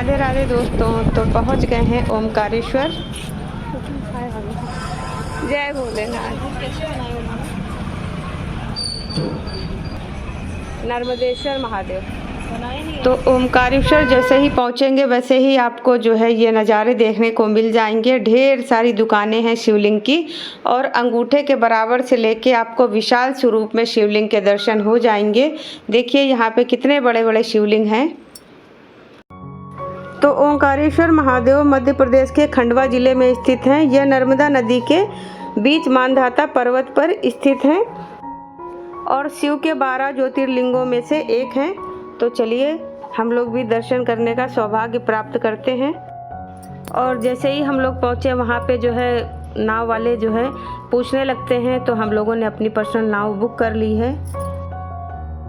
राधे राधे दोस्तों। तो पहुंच गए हैं ओमकारेश्वर। जय भोलेनाथ। नर्मदेश्वर महादेव। तो ओमकारेश्वर जैसे ही पहुंचेंगे वैसे ही आपको जो है ये नज़ारे देखने को मिल जाएंगे। ढेर सारी दुकानें हैं शिवलिंग की और अंगूठे के बराबर से लेके आपको विशाल स्वरूप में शिवलिंग के दर्शन हो जाएंगे। देखिए यहाँ पे कितने बड़े बड़े शिवलिंग हैं। तो ओंकारेश्वर महादेव मध्य प्रदेश के खंडवा जिले में स्थित हैं। यह नर्मदा नदी के बीच मानधाता पर्वत पर स्थित है और शिव के 12 ज्योतिर्लिंगों में से एक हैं। तो चलिए हम लोग भी दर्शन करने का सौभाग्य प्राप्त करते हैं। और जैसे ही हम लोग पहुँचे वहाँ पे जो है नाव वाले जो है पूछने लगते हैं, तो हम लोगों ने अपनी पर्सनल नाव बुक कर ली है।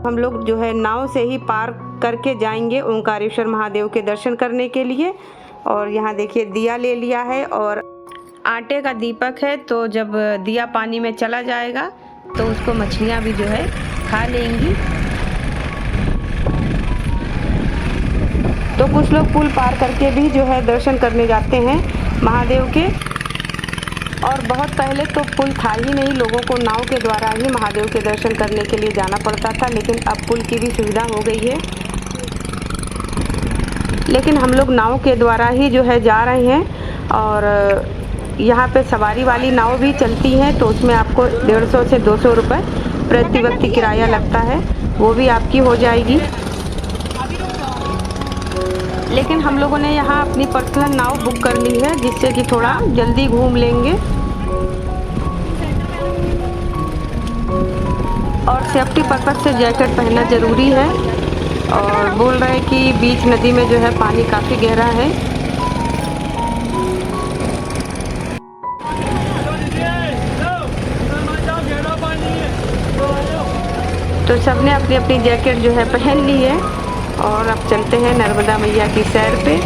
हम लोग जो है नाव से ही पार करके जाएंगे ओंकारेश्वर महादेव के दर्शन करने के लिए। और यहाँ देखिए दिया ले लिया है और आटे का दीपक है। तो जब दिया पानी में चला जाएगा तो उसको मछलियाँ भी जो है खा लेंगी। तो कुछ लोग पुल पार करके भी जो है दर्शन करने जाते हैं महादेव के। और बहुत पहले तो पुल था ही नहीं, लोगों को नाव के द्वारा ही महादेव के दर्शन करने के लिए जाना पड़ता था, लेकिन अब पुल की भी सुविधा हो गई है। लेकिन हम लोग नाव के द्वारा ही जो है जा रहे हैं। और यहाँ पे सवारी वाली नाव भी चलती हैं, तो उसमें आपको 150 से 200 रुपये प्रति व्यक्ति किराया लगता है, वो भी आपकी हो जाएगी। लेकिन हम लोगों ने यहाँ अपनी पर्सनल नाव बुक कर ली है, जिससे कि थोड़ा जल्दी घूम लेंगे। और सेफ्टी पर्पज से जैकेट पहनना ज़रूरी है। और बोल रहे हैं कि बीच नदी में जो है पानी काफ़ी गहरा है। तो सबने अपनी अपनी जैकेट जो है पहन ली है और अब चलते हैं नर्मदा मैया की सैर पे।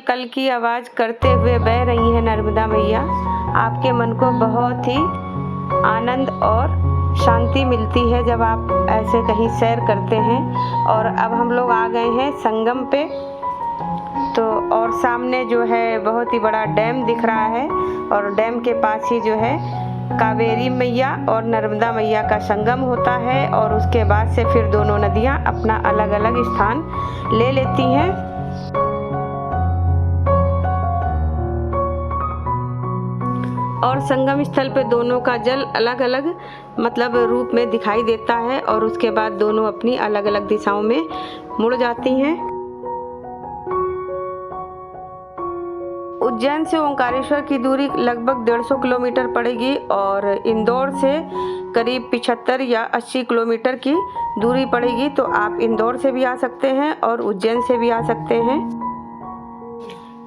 कल की आवाज़ करते हुए बह रही है नर्मदा मैया। आपके मन को बहुत ही आनंद और शांति मिलती है जब आप ऐसे कहीं सैर करते हैं। और अब हम लोग आ गए हैं संगम पे। तो और सामने जो है बहुत ही बड़ा डैम दिख रहा है और डैम के पास ही जो है कावेरी मैया और नर्मदा मैया का संगम होता है। और उसके बाद से फिर दोनों नदियाँ अपना अलग अलग स्थान ले लेती हैं। और संगम स्थल पे दोनों का जल अलग अलग मतलब रूप में दिखाई देता है और उसके बाद दोनों अपनी अलग अलग दिशाओं में मुड़ जाती हैं। उज्जैन से ओंकारेश्वर की दूरी लगभग 150 किलोमीटर पड़ेगी और इंदौर से करीब 75 या 80 किलोमीटर की दूरी पड़ेगी। तो आप इंदौर से भी आ सकते हैं और उज्जैन से भी आ सकते हैं।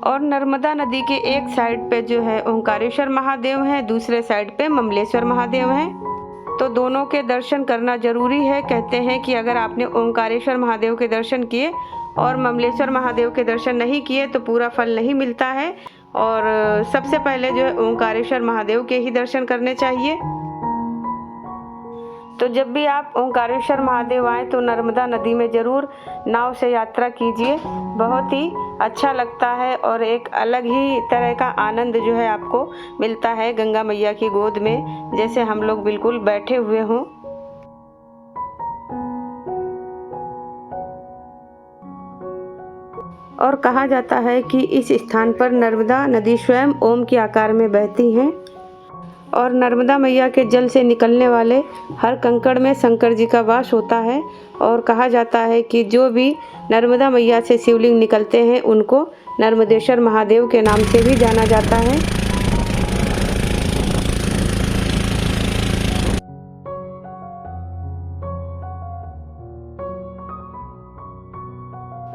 और नर्मदा नदी के एक साइड पे जो है ओंकारेश्वर महादेव हैं, दूसरे साइड पे ममलेश्वर महादेव हैं। तो दोनों के दर्शन करना जरूरी है। कहते हैं कि अगर आपने ओंकारेश्वर महादेव के दर्शन किए और ममलेश्वर महादेव के दर्शन नहीं किए तो पूरा फल नहीं मिलता है। और सबसे पहले जो है ओंकारेश्वर महादेव के ही दर्शन करने चाहिए। तो जब भी आप ओंकारेश्वर महादेव आएँ तो नर्मदा नदी में ज़रूर नाव से यात्रा कीजिए। बहुत ही अच्छा लगता है और एक अलग ही तरह का आनंद जो है आपको मिलता है गंगा मैया की गोद में, जैसे हम लोग बिल्कुल बैठे हुए हों। और कहा जाता है कि इस स्थान पर नर्मदा नदी स्वयं ओम के आकार में बहती हैं और नर्मदा मैया के जल से निकलने वाले हर कंकड़ में शंकर जी का वास होता है। और कहा जाता है कि जो भी नर्मदा मैया से शिवलिंग निकलते हैं उनको नर्मदेश्वर महादेव के नाम से भी जाना जाता है।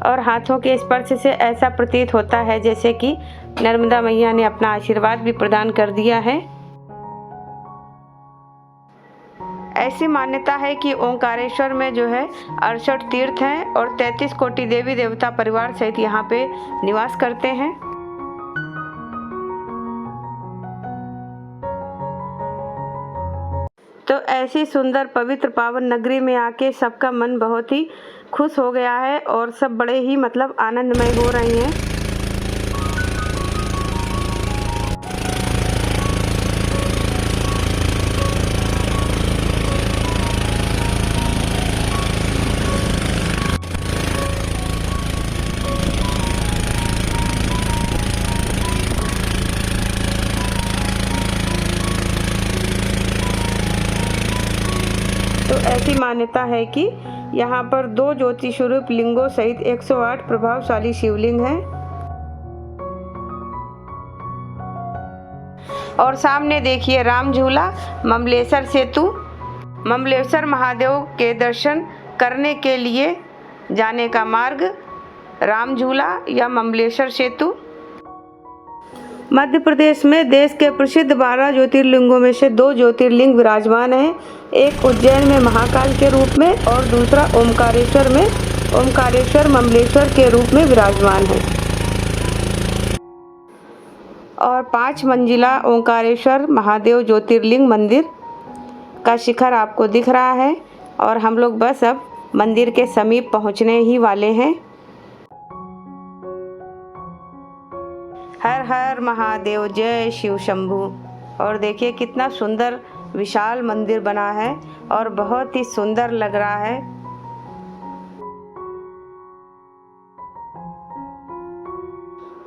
और हाथों के स्पर्श से ऐसा प्रतीत होता है जैसे कि नर्मदा मैया ने अपना आशीर्वाद भी प्रदान कर दिया है। ऐसी मान्यता है कि ओंकारेश्वर में जो है 68 तीर्थ हैं और 33 कोटि देवी देवता परिवार सहित यहाँ पे निवास करते हैं। तो ऐसी सुंदर पवित्र पावन नगरी में आके सबका मन बहुत ही खुश हो गया है और सब बड़े ही मतलब आनंदमय हो रहे हैं। तो ऐसी मान्यता है कि यहाँ पर 2 ज्योति स्वरूप लिंगों सहित 108 प्रभावशाली शिवलिंग हैं। और सामने देखिए राम झूला, ममलेश्वर सेतु। ममलेश्वर महादेव के दर्शन करने के लिए जाने का मार्ग राम झूला या ममलेश्वर सेतु। मध्य प्रदेश में देश के प्रसिद्ध 12 ज्योतिर्लिंगों में से 2 ज्योतिर्लिंग विराजमान हैं। एक उज्जैन में महाकाल के रूप में और दूसरा ओमकारेश्वर में ओमकारेश्वर ममलेश्वर के रूप में विराजमान है। और 5 मंजिला ओंकारेश्वर महादेव ज्योतिर्लिंग मंदिर का शिखर आपको दिख रहा है और हम लोग बस अब मंदिर के समीप पहुंचने ही वाले हैं। हर हर महादेव, जय शिव शंभू। और देखिए कितना सुंदर विशाल मंदिर बना है और बहुत ही सुंदर लग रहा है।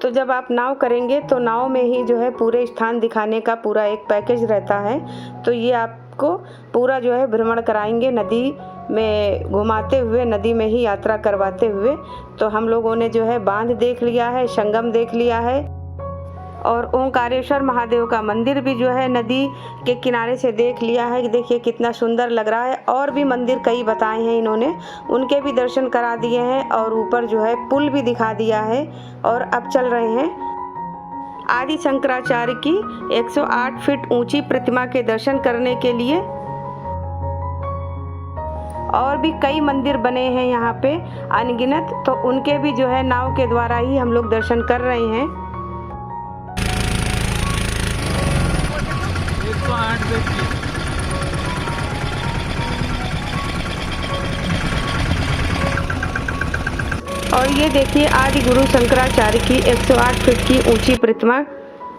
तो जब आप नाव करेंगे तो नाव में ही जो है पूरे स्थान दिखाने का पूरा एक पैकेज रहता है। तो ये आपको पूरा जो है भ्रमण कराएंगे, नदी में घुमाते हुए, नदी में ही यात्रा करवाते हुए। तो हम लोगों ने जो है बांध देख लिया है, संगम देख लिया है और ओंकारेश्वर महादेव का मंदिर भी जो है नदी के किनारे से देख लिया है। देखिए कितना सुंदर लग रहा है। और भी मंदिर कई बताए हैं इन्होंने, उनके भी दर्शन करा दिए हैं और ऊपर जो है पुल भी दिखा दिया है। और अब चल रहे हैं आदि शंकराचार्य की 108 फीट ऊंची प्रतिमा के दर्शन करने के लिए। और भी कई मंदिर बने हैं यहाँ पे अनगिनत, तो उनके भी जो है नाव के द्वारा ही हम लोग दर्शन कर रहे हैं। और ये देखिए आदि गुरु शंकराचार्य की 108 फीट की ऊंची प्रतिमा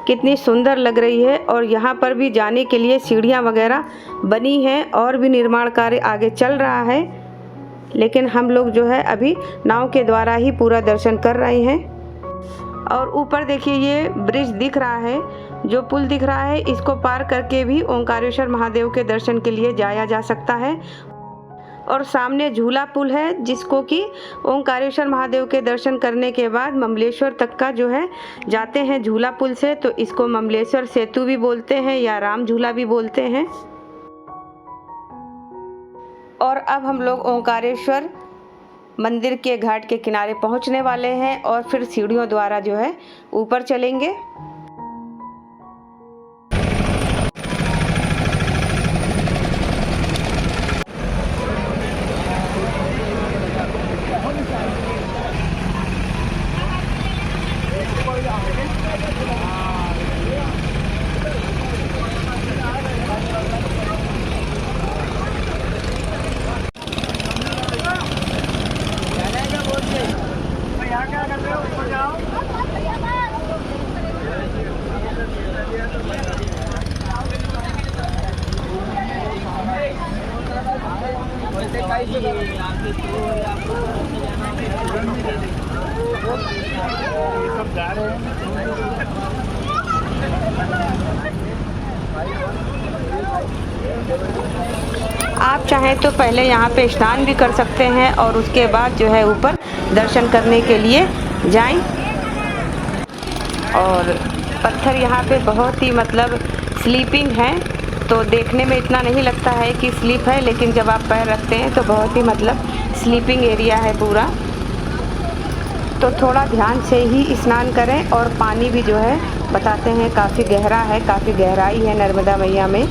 कितनी सुंदर लग रही है। और यहाँ पर भी जाने के लिए सीढ़ियाँ वगैरह बनी हैं और भी निर्माण कार्य आगे चल रहा है, लेकिन हम लोग जो है अभी नाव के द्वारा ही पूरा दर्शन कर रहे हैं। और ऊपर देखिए ये ब्रिज दिख रहा है, जो पुल दिख रहा है, इसको पार करके भी ओंकारेश्वर महादेव के दर्शन के लिए जाया जा सकता है। और सामने झूला पुल है जिसको कि ओंकारेश्वर महादेव के दर्शन करने के बाद ममलेश्वर तक का जो है जाते हैं झूला पुल से। तो इसको ममलेश्वर सेतु भी बोलते हैं या राम झूला भी बोलते हैं। और अब हम लोग ओंकारेश्वर मंदिर के घाट के किनारे पहुंचने वाले हैं और फिर सीढ़ियों द्वारा जो है ऊपर चलेंगे। आप चाहें तो पहले यहाँ पे स्नान भी कर सकते हैं और उसके बाद जो है ऊपर दर्शन करने के लिए जाएं। और पत्थर यहाँ पे बहुत ही मतलब स्लीपिंग है, तो देखने में इतना नहीं लगता है कि स्लीप है, लेकिन जब आप पैर रखते हैं तो बहुत ही मतलब स्लीपिंग एरिया है पूरा। तो थोड़ा ध्यान से ही स्नान करें। और पानी भी जो है बताते हैं काफ़ी गहरा है, काफ़ी गहराई है नर्मदा मैया में।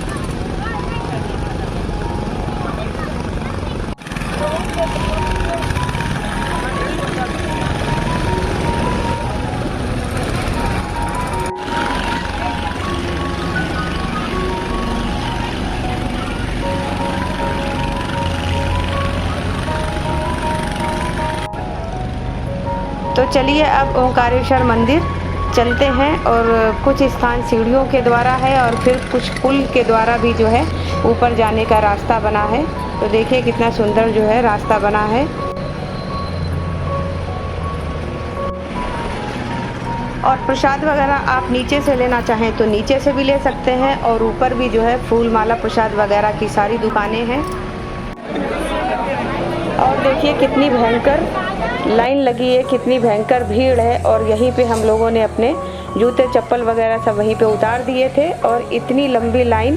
तो चलिए अब ओंकारेश्वर मंदिर चलते हैं। और कुछ स्थान सीढ़ियों के द्वारा है और फिर कुछ पुल के द्वारा भी जो है ऊपर जाने का रास्ता बना है। तो देखिए कितना सुंदर जो है रास्ता बना है। और प्रसाद वगैरह आप नीचे से लेना चाहें तो नीचे से भी ले सकते हैं। और ऊपर भी जो है फूल माला प्रसाद वगैरह की सारी दुकानें हैं। और देखिए कितनी भयंकर लाइन लगी है, कितनी भयंकर भीड़ है। और यहीं पे हम लोगों ने अपने जूते चप्पल वगैरह सब वहीं पे उतार दिए थे। और इतनी लंबी लाइन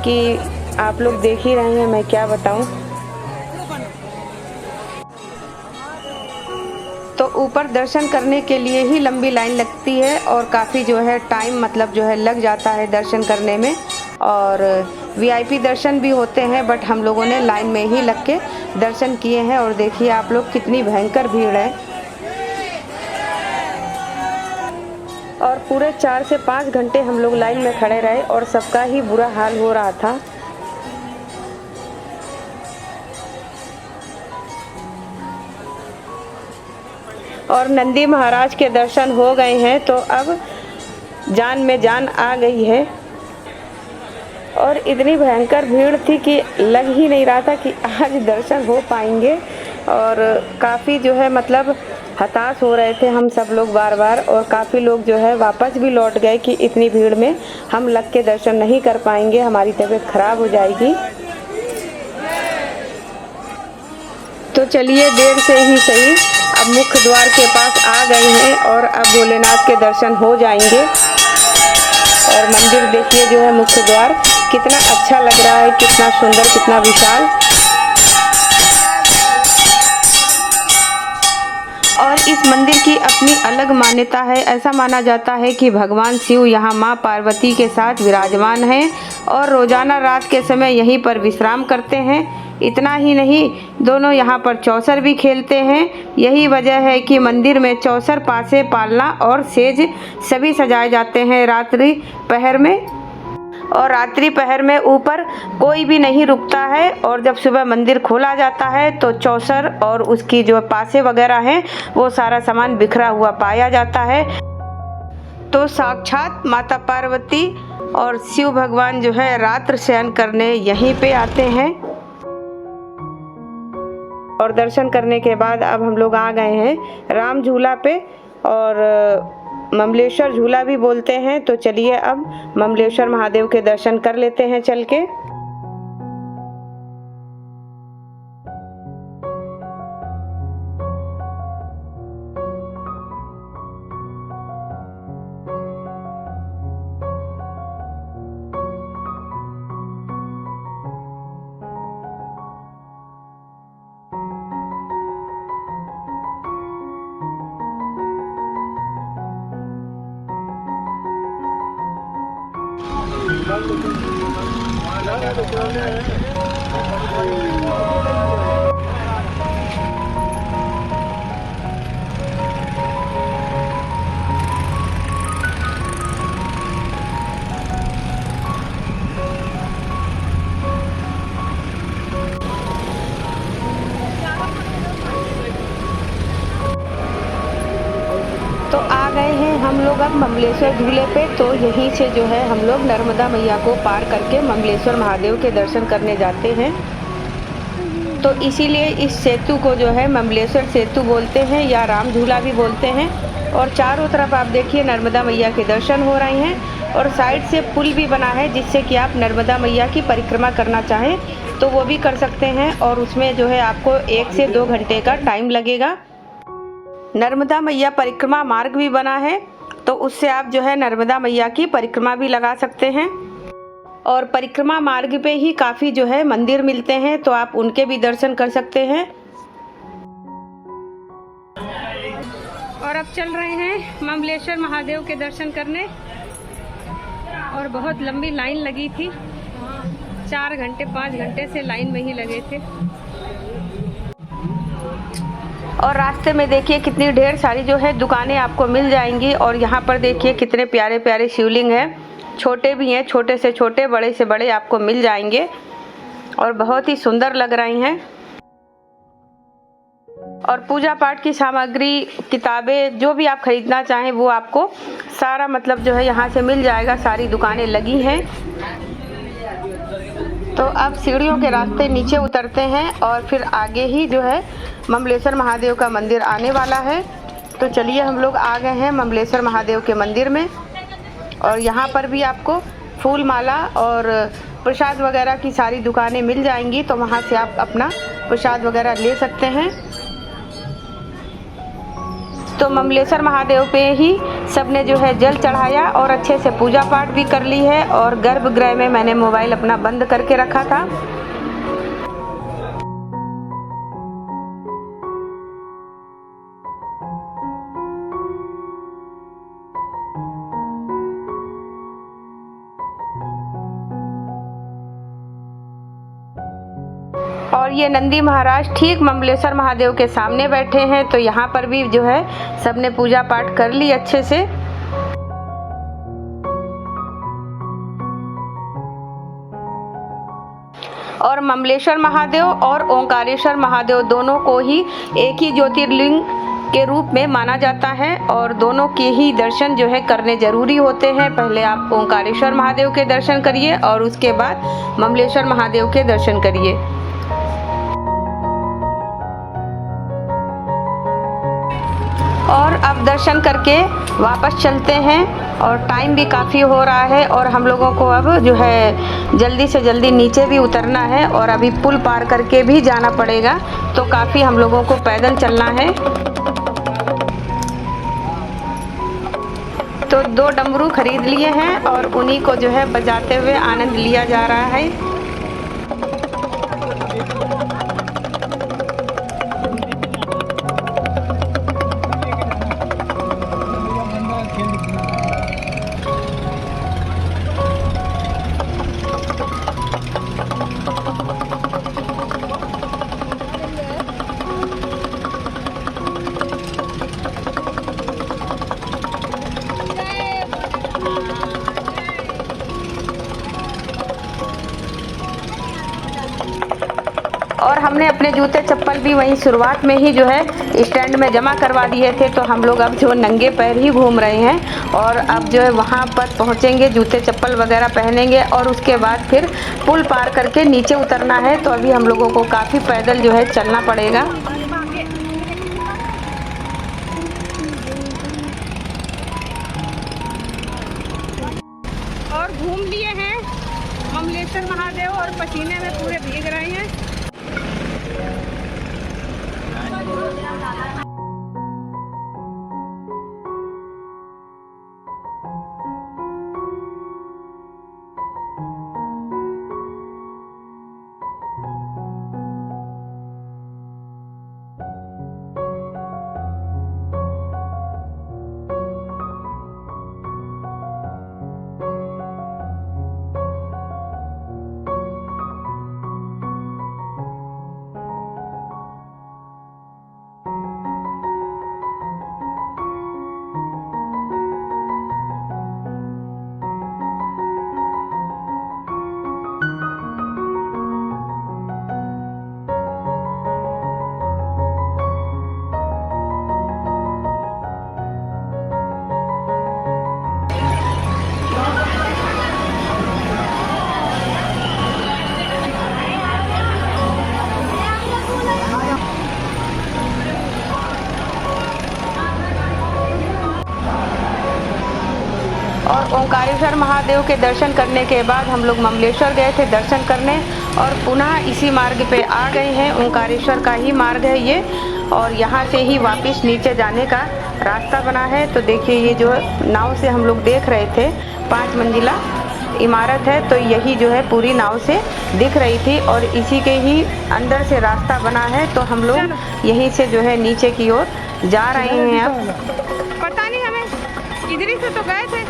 कि आप लोग देख ही रहे हैं, मैं क्या बताऊं। तो ऊपर दर्शन करने के लिए ही लंबी लाइन लगती है और काफ़ी जो है टाइम मतलब जो है लग जाता है दर्शन करने में। और वीआईपी दर्शन भी होते हैं, बट हम लोगों ने लाइन में ही लग के दर्शन किए हैं। और देखिए आप लोग कितनी भयंकर भीड़ है। और पूरे 4 से 5 घंटे हम लोग लाइन में खड़े रहे और सबका ही बुरा हाल हो रहा था। और नंदी महाराज के दर्शन हो गए हैं तो अब जान में जान आ गई है। और इतनी भयंकर भीड़ थी कि लग ही नहीं रहा था कि आज दर्शन हो पाएंगे। और काफ़ी जो है मतलब हताश हो रहे थे हम सब लोग बार बार। और काफ़ी लोग जो है वापस भी लौट गए कि इतनी भीड़ में हम लग के दर्शन नहीं कर पाएंगे, हमारी तबीयत खराब हो जाएगी। तो चलिए देर से ही सही अब मुख्य द्वार के पास आ गए हैं और अब भोलेनाथ के दर्शन हो जाएंगे। और मंदिर देखिए जो है मुख्य द्वार कितना अच्छा लग रहा है, कितना सुंदर, कितना विशाल। और इस मंदिर की अपनी अलग मान्यता है। ऐसा माना जाता है कि भगवान शिव यहाँ माँ पार्वती के साथ विराजमान हैं और रोजाना रात के समय यहीं पर विश्राम करते हैं। इतना ही नहीं, दोनों यहाँ पर चौसर भी खेलते हैं। यही वजह है कि मंदिर में चौसर, पासे, पालना और सेज सभी सजाए जाते हैं रात्रि पहर में। और रात्रि पहर में ऊपर कोई भी नहीं रुकता है। और जब सुबह मंदिर खोला जाता है तो चौसर और उसकी जो पासे वगैरह हैं वो सारा सामान बिखरा हुआ पाया जाता है। तो साक्षात माता पार्वती और शिव भगवान जो है रात्रि शयन करने यहीं पे आते हैं। और दर्शन करने के बाद अब हम लोग आ गए हैं राम झूला पे, और ममलेश्वर झूला भी बोलते हैं। तो चलिए अब ममलेश्वर महादेव के दर्शन कर लेते हैं चल के। तो आ गए हैं हम लोग अब ममलेश्वर झूले पे। तो यहीं से जो है हम लोग नर्मदा मैया को पार करके ममलेश्वर महादेव के दर्शन करने जाते हैं। तो इसीलिए इस सेतु को जो है ममलेश्वर सेतु बोलते हैं या राम झूला भी बोलते हैं। और चारों तरफ आप देखिए नर्मदा मैया के दर्शन हो रहे हैं। और साइड से पुल भी बना है जिससे कि आप नर्मदा मैया की परिक्रमा करना चाहें तो वो भी कर सकते हैं। और उसमें जो है आपको 1 से 2 घंटे का टाइम लगेगा। नर्मदा मैया परिक्रमा मार्ग भी बना है, तो उससे आप जो है नर्मदा मैया की परिक्रमा भी लगा सकते हैं। और परिक्रमा मार्ग पे ही काफ़ी जो है मंदिर मिलते हैं, तो आप उनके भी दर्शन कर सकते हैं। और अब चल रहे हैं ममलेश्वर महादेव के दर्शन करने। और बहुत लंबी लाइन लगी थी, 4 घंटे 5 घंटे से लाइन में ही लगे थे। और रास्ते में देखिए कितनी ढेर सारी जो है दुकानें आपको मिल जाएंगी। और यहाँ पर देखिए कितने प्यारे प्यारे शिवलिंग हैं, छोटे भी हैं, छोटे से छोटे, बड़े से बड़े आपको मिल जाएंगे और बहुत ही सुंदर लग रही हैं। और पूजा पाठ की सामग्री, किताबें, जो भी आप खरीदना चाहें वो आपको सारा मतलब जो है यहाँ से मिल जाएगा। सारी दुकानें लगी हैं। तो अब सीढ़ियों के रास्ते नीचे उतरते हैं और फिर आगे ही जो है ममलेश्वर महादेव का मंदिर आने वाला है। तो चलिए हम लोग आ गए हैं ममलेश्वर महादेव के मंदिर में। और यहाँ पर भी आपको फूल माला और प्रसाद वगैरह की सारी दुकानें मिल जाएंगी, तो वहाँ से आप अपना प्रसाद वगैरह ले सकते हैं। तो ममलेश्वर महादेव पे ही सबने जो है जल चढ़ाया और अच्छे से पूजा पाठ भी कर ली है। और गर्भगृह में मैंने मोबाइल अपना बंद करके रखा था। और ये नंदी महाराज ठीक ममलेश्वर महादेव के सामने बैठे हैं। तो यहाँ पर भी जो है सबने पूजा पाठ कर ली अच्छे से। और ममलेश्वर महादेव और ओंकारेश्वर महादेव दोनों को ही एक ही ज्योतिर्लिंग के रूप में माना जाता है। और दोनों के ही दर्शन जो है करने जरूरी होते हैं। पहले आप ओंकारेश्वर महादेव के दर्शन करिए और उसके बाद ममलेश्वर महादेव के दर्शन करिए। और अब दर्शन करके वापस चलते हैं। और टाइम भी काफ़ी हो रहा है और हम लोगों को अब जो है जल्दी से जल्दी नीचे भी उतरना है। और अभी पुल पार करके भी जाना पड़ेगा, तो काफ़ी हम लोगों को पैदल चलना है। तो 2 डमरू खरीद लिए हैं और उन्हीं को जो है बजाते हुए आनंद लिया जा रहा है। और हमने अपने जूते चप्पल भी वहीं शुरुआत में ही जो है स्टैंड में जमा करवा दिए थे। तो हम लोग अब जो नंगे पैर ही घूम रहे हैं। और अब जो है वहाँ पर पहुँचेंगे, जूते चप्पल वगैरह पहनेंगे और उसके बाद फिर पुल पार करके नीचे उतरना है। तो अभी हम लोगों को काफ़ी पैदल जो है चलना पड़ेगा। और घूम लिए हैं ममलेश्वर महादेव और पसीने में पूरे भीग रहे हैं। और ओंकारेश्वर महादेव के दर्शन करने के बाद हम लोग ममलेश्वर गए थे दर्शन करने। और पुनः इसी मार्ग पे आ गए हैं। ओंकारेश्वर का ही मार्ग है ये। और यहाँ से ही वापस नीचे जाने का रास्ता बना है। तो देखिए ये जो नाव से हम लोग देख रहे थे 5 मंजिला, इमारत है, तो यही जो है पूरी नाव से दिख रही थी और इसी के ही अंदर से रास्ता बना है। तो हम लोग यहीं से जो है नीचे की ओर जा रहे हैं। अब पता नहीं, हमें इधर ही से तो गए थे।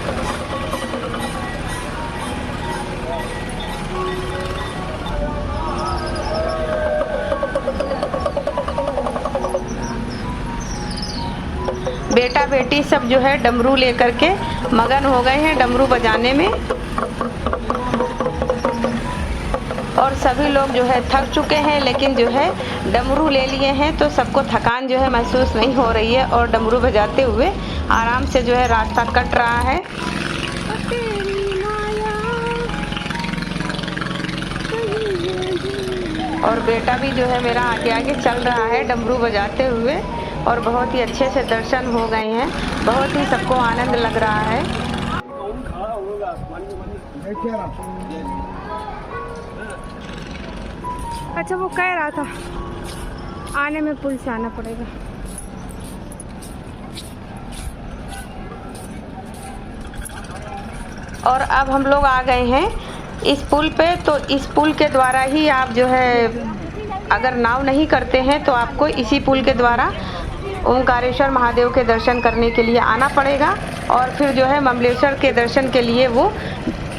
बेटा बेटी सब जो है डमरू लेकर के मगन हो गए हैं डमरू बजाने में, और सभी लोग जो है थक चुके हैं, लेकिन जो है डमरू ले लिए हैं तो सबको थकान जो है महसूस नहीं हो रही है और डमरू बजाते हुए आराम से जो है रास्ता कट रहा है। और बेटा भी जो है मेरा आगे आगे चल रहा है डमरू बजाते हुए, और बहुत ही अच्छे से दर्शन हो गए हैं। बहुत ही सबको आनंद लग रहा है। अच्छा, वो कह रहा था आने में पुल से आना पड़ेगा। और अब हम लोग आ गए हैं इस पुल पे। तो इस पुल के द्वारा ही आप जो है, अगर नाव नहीं करते हैं तो आपको इसी पुल के द्वारा ओंकारेश्वर महादेव के दर्शन करने के लिए आना पड़ेगा। और फिर जो है ममलेश्वर के दर्शन के लिए वो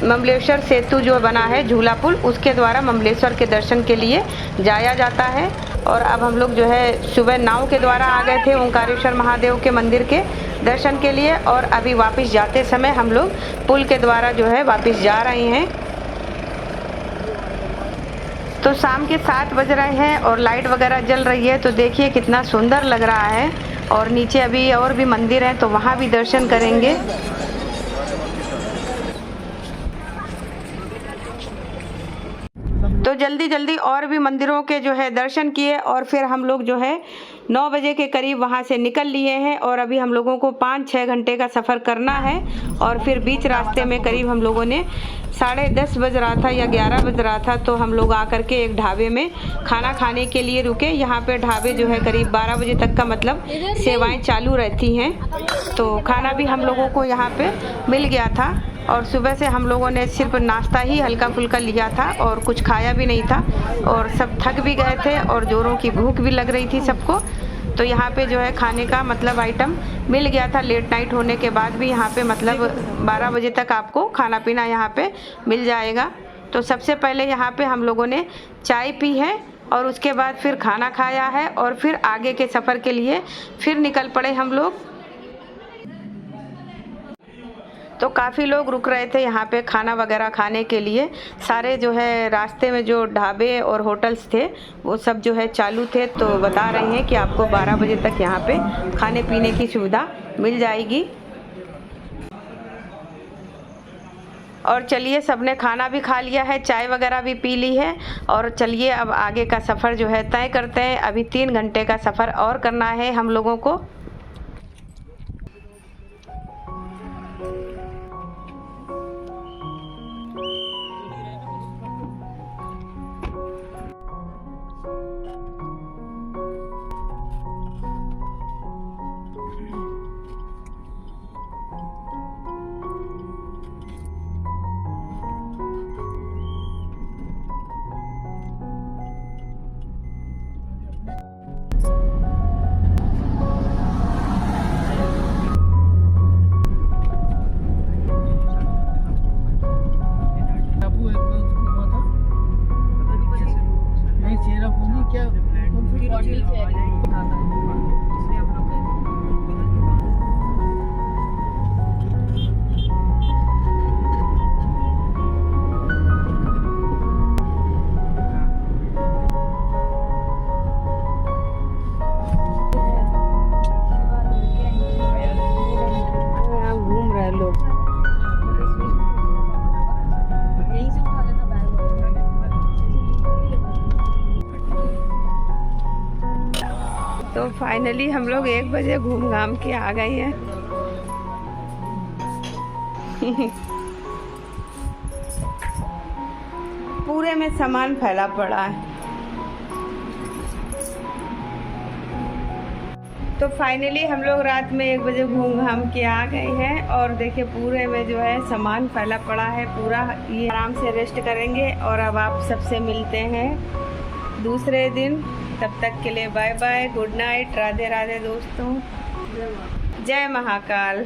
ममलेश्वर सेतु जो बना है झूला पुल, उसके द्वारा ममलेश्वर के दर्शन के लिए जाया जाता है। और अब हम लोग जो है सुबह नाव के द्वारा आ गए थे ओंकारेश्वर महादेव के मंदिर के दर्शन के लिए, और अभी वापस जाते समय हम लोग पुल के द्वारा जो है वापस जा रहे हैं। तो शाम के 7 बज रहे हैं और लाइट वगैरह जल रही है, तो देखिए कितना सुंदर लग रहा है। और नीचे अभी और भी मंदिर हैं, तो वहाँ भी दर्शन करेंगे। तो जल्दी जल्दी और भी मंदिरों के जो है दर्शन किए, और फिर हम लोग जो है 9 बजे के करीब वहाँ से निकल लिए हैं। और अभी हम लोगों को 5-6 घंटे का सफ़र करना है। और फिर बीच रास्ते में करीब हम लोगों ने 10:30 बज रहा था या 11 बज रहा था, तो हम लोग आकर के एक ढाबे में खाना खाने के लिए रुके। यहाँ पे ढाबे जो है करीब 12 बजे तक का मतलब सेवाएं चालू रहती हैं। तो खाना भी हम लोगों को यहाँ पे मिल गया था। और सुबह से हम लोगों ने सिर्फ नाश्ता ही हल्का फुल्का लिया था और कुछ खाया भी नहीं था, और सब थक भी गए थे और जोरों की भूख भी लग रही थी सबको। तो यहाँ पे जो है खाने का मतलब आइटम मिल गया था। लेट नाइट होने के बाद भी यहाँ पे मतलब 12 बजे तक आपको खाना पीना यहाँ पे मिल जाएगा। तो सबसे पहले यहाँ पे हम लोगों ने चाय पी है, और उसके बाद फिर खाना खाया है, और फिर आगे के सफ़र के लिए फिर निकल पड़े हम लोग। तो काफ़ी लोग रुक रहे थे यहाँ पे खाना वगैरह खाने के लिए। सारे जो है रास्ते में जो ढाबे और होटल्स थे वो सब जो है चालू थे। तो बता रहे हैं कि आपको 12 बजे तक यहाँ पे खाने पीने की सुविधा मिल जाएगी। और चलिए, सबने खाना भी खा लिया है, चाय वगैरह भी पी ली है, और चलिए अब आगे का सफ़र जो है तय करते हैं। अभी 3 घंटे का सफ़र और करना है हम लोगों को। तो फाइनली हम लोग 1 बजे घूम घाम के आ गए हैं। पूरे में सामान फैला पड़ा है। तो फाइनली हम लोग रात में 1 बजे घूम घाम के आ गए हैं और देखिए पूरे में जो है सामान फैला पड़ा है पूरा। ये आराम से रेस्ट करेंगे और अब आप सबसे मिलते हैं दूसरे दिन। तब तक के लिए bye bye, good night, Radhe Radhe दोस्तों, जय महाकाल।